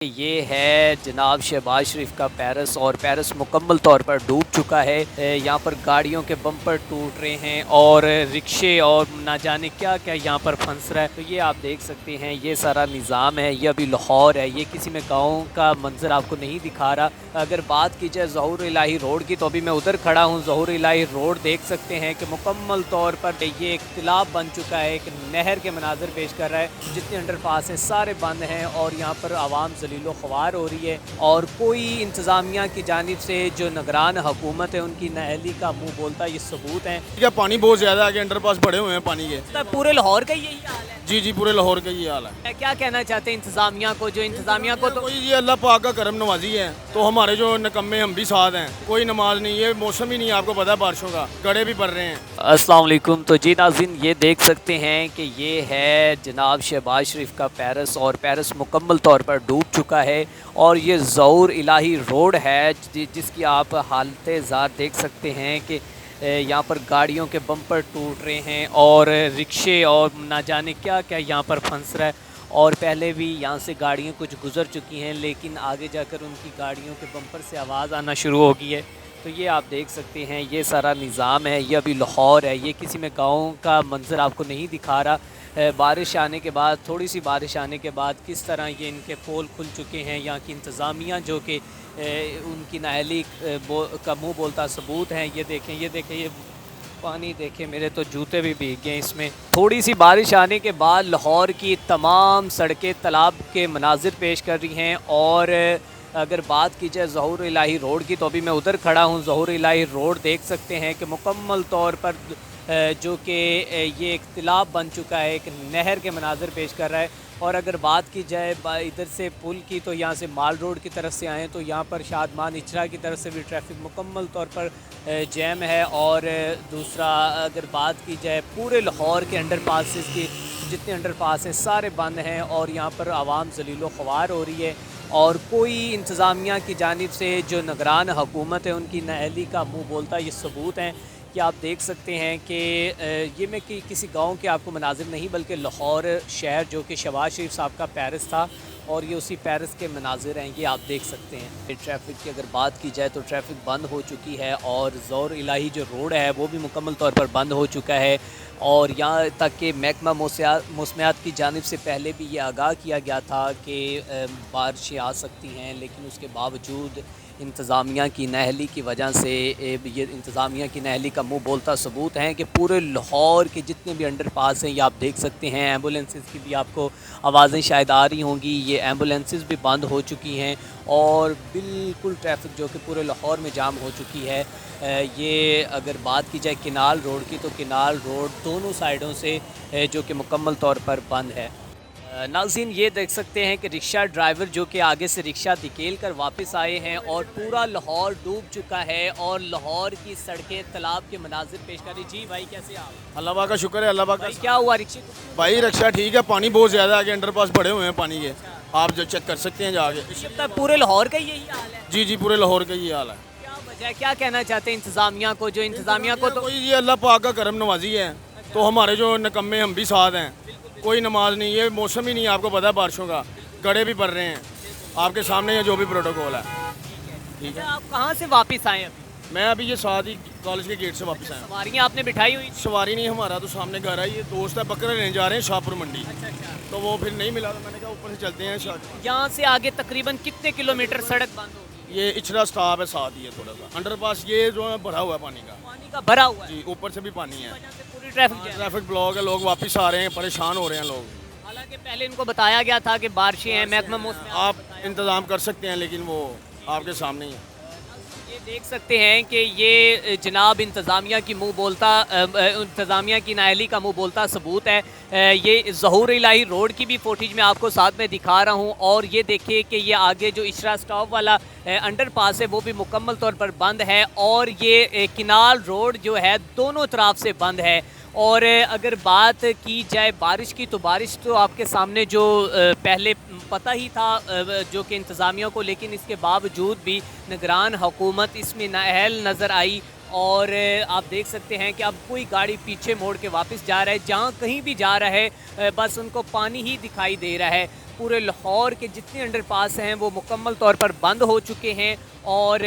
ये है जनाब शहबाज शरीफ का पैरिस और पैरिस मुकम्मल तौर पर डूब चुका है। यहाँ पर गाड़ियों के बम्पर टूट रहे हैं और रिक्शे और ना जाने क्या क्या यहाँ पर फंस रहा है। तो ये आप देख सकते हैं, ये सारा निज़ाम है। ये अभी लाहौर है, ये किसी में गाँव का मंजर आपको नहीं दिखा रहा। अगर बात की जाए ज़हूर इलाही रोड की, तो अभी मैं उधर खड़ा हूँ। ज़हूर इलाही रोड देख सकते हैं कि मुकम्मल तौर पर ये एक तालाब बन चुका है, एक नहर के मनाजर पेश कर रहा है। जितने अंडरपास हैं सारे बंद हैं और यहाँ पर आवाम ज़लीलो ख्वार हो रही है और कोई इंतज़ामिया की जानिब से जो निगरान हुकूमत है उनकी नाअहली का मुँह बोलता ये सबूत हैं। क्या पानी बहुत ज़्यादा आगे अंडरपास भरे हुए हैं पानी के। तो पूरे लाहौर का यही हाल है। जी पूरे लाहौर का ये हाल है। क्या कहना चाहते हैं इंतज़ामिया को, जो इंतज़ामिया को तो कोई ये अल्लाह पाक का करम नवाजी है, तो हमारे जो नकम्मे हम भी साथ हैं। कोई नमाज नहीं, ये मौसम ही नहीं, आपको पता है बारिशों का, गड़े भी पड़ रहे हैं। अस्सलाम वालेकुम। तो जी नाज़रीन, ये देख सकते हैं कि ये है जनाब शहबाज शरीफ का पैरिस और पैरिस मुकम्मल तौर पर डूब चुका है। और ये ज़हूर इलाही रोड है जिसकी आप हालत ज़ात देख सकते हैं कि यहाँ पर गाड़ियों के बम्पर टूट रहे हैं और रिक्शे और ना जाने क्या क्या यहाँ पर फंस रहा है। और पहले भी यहाँ से गाड़ियाँ कुछ गुज़र चुकी हैं, लेकिन आगे जाकर उनकी गाड़ियों के बम्पर से आवाज़ आना शुरू हो गई है। तो ये आप देख सकते हैं, ये सारा निज़ाम है। ये अभी लाहौर है, ये किसी में गाँव का मंजर आपको नहीं दिखा रहा। बारिश आने के बाद, थोड़ी सी बारिश आने के बाद किस तरह ये इनके पोल खुल चुके हैं। यहाँ की इंतज़ामिया जो कि उनकी नाअहली का मुँह बोलता सबूत हैं। ये देखें, ये देखें, ये पानी देखें, मेरे तो जूते भी भीग गए इसमें। थोड़ी सी बारिश आने के बाद लाहौर की तमाम सड़कें तालाब के मनाजिर पेश कर रही हैं। और अगर बात की जाए ज़हूर इलाही रोड की, तो अभी मैं उधर खड़ा हूँ। ज़हूर इलाही रोड देख सकते हैं कि मुकम्मल तौर पर जो कि ये एक तालाब बन चुका है, एक नहर के मनाजिर पेश कर रहा है। और अगर बात की जाए इधर से पुल की, तो यहाँ से माल रोड की तरफ से आएँ तो यहाँ पर शादमान इचरा की तरफ से भी ट्रैफिक मुकम्मल तौर पर जैम है। और दूसरा, अगर बात की जाए पूरे लाहौर के अंडरपासेस की, जितने अंडरपास हैं सारे बंद हैं और यहाँ पर आवाम ज़लीलो ख्वार हो रही है। और कोई इंतज़ामिया की जानिब से जो निगरान हुकूमत है उनकी नाअहली का मुँह बोलता ये सबूत हैं। कि आप देख सकते हैं कि ये मैं कि किसी गांव के आपको मनाजिर नहीं, बल्कि लाहौर शहर जो कि शहबाज शरीफ साहब का पैरिस था और ये उसी पैरिस के मनाजिर हैं। ये आप देख सकते हैं। ट्रैफिक की अगर बात की जाए तो ट्रैफिक बंद हो चुकी है और ज़हूर इलाही जो रोड है वो भी मुकम्मल तौर पर बंद हो चुका है। और यहाँ तक कि महकमा मौसमियात की जानिब से पहले भी ये आगाह किया गया था कि बारिशें आ सकती हैं, लेकिन उसके बावजूद इंतज़ामिया की नाअहली की वजह से ये इंतज़ामिया की नाअहली का मुँह बोलता सबूत हैं कि पूरे लाहौर के जितने भी अंडरपास हैं ये आप देख सकते हैं। एम्बुलेंसेस की भी आपको आवाज़ें शायद आ रही होंगी, ये एम्बुलेंसेस भी बंद हो चुकी हैं और बिल्कुल ट्रैफिक जो कि पूरे लाहौर में जाम हो चुकी है। ये अगर बात की जाए किनाल रोड की, तो किनाल रोड दोनों साइडों से जो कि मुकम्मल तौर पर बंद है। नाज़रीन, ये देख सकते हैं कि रिक्शा ड्राइवर जो कि आगे से रिक्शा धकेल कर वापस आए हैं और पूरा लाहौर डूब चुका है और लाहौर की सड़कें तालाब के मनाजिर पेश कर रही। जी भाई, कैसे आप? अल्लाह पाक का शुक्र है। अल्लाह पाक का क्या हुआ रिक्शे को? भाई रिक्शा ठीक है, पानी बहुत ज़्यादा आगे अंडरपास भरे हुए हैं पानी के, आप जो चेक कर सकते हैं जाके। पूरे लाहौर का यही हाल है। जी पूरे लाहौर का ये हाल है। क्या वजह है, क्या कहना चाहते हैं इंतज़ामिया को, जो इंतज़ामिया को तो कोई ये अल्लाह पाक का करम नवाजी है, तो हमारे जो नकम्मे हम भी साथ हैं। कोई नमाज नहीं, ये मौसम ही नहीं, आपको पता है बारिशों का, गड़े भी पड़ रहे हैं। आपके सामने ये जो भी प्रोटोकॉल है। ठीक है। आप कहाँ से वापस आए अभी? मैं अभी ये साथ ही कॉलेज के गेट से वापस आया। सवारियाँ आपने बिठाई हुई? सवारी नहीं, हमारा तो सामने घर है, ये दोस्त है, बकरे लेने जा रहे हैं शाहपुर मंडी। तो वो फिर नहीं मिला, तो मैंने कहा ऊपर से चलते हैं। यहाँ से आगे तकरीबन कितने किलोमीटर सड़क बंद होगी? ये इचरा स्टाफ है साथ ही है, थोड़ा सा अंडरपास ये जो है भरा हुआ है पानी का भरा हुआ है जी, ऊपर से भी पानी है। पूरी ट्रैफिक ब्लॉक है, लोग वापस आ रहे हैं, परेशान हो रहे हैं लोग। हालांकि पहले इनको बताया गया था कि बारिशें हैं, महकमा मौसम आप इंतज़ाम कर सकते हैं, लेकिन वो आपके सामने ही है। ये देख सकते हैं कि ये जनाब इंतज़ामिया की मुँह बोलता इंतज़ामिया की नाअहली का मुँह बोलता सबूत है। ये ज़हूर इलाही रोड की भी फुटेज मैं आपको साथ में दिखा रहा हूँ। और ये देखिए कि ये आगे जो इशरा स्टॉप वाला अंडरपास है वो भी मुकम्मल तौर पर बंद है और ये किनाल रोड जो है दोनों तरफ से बंद है। और अगर बात की जाए बारिश की, तो बारिश तो आपके सामने जो पहले पता ही था जो कि इंतज़ामिया को, लेकिन इसके बावजूद भी निगरान हुकूमत इसमें नाअहल नज़र आई। और आप देख सकते हैं कि अब कोई गाड़ी पीछे मोड़ के वापस जा रहा है, जहाँ कहीं भी जा रहा है बस उनको पानी ही दिखाई दे रहा है। पूरे लाहौर के जितने अंडरपास हैं वो मुकम्मल तौर पर बंद हो चुके हैं और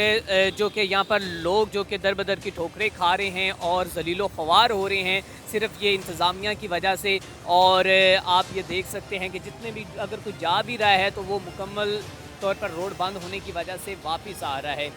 जो कि यहाँ पर लोग जो कि दर बदर की ठोकरें खा रहे हैं और जलीलो ख्वार हो रहे हैं सिर्फ ये इंतज़ामिया की वजह से। और आप ये देख सकते हैं कि जितने भी अगर कोई जा भी रहा है तो वो मुकम्मल तौर पर रोड बंद होने की वजह से वापस आ रहा है।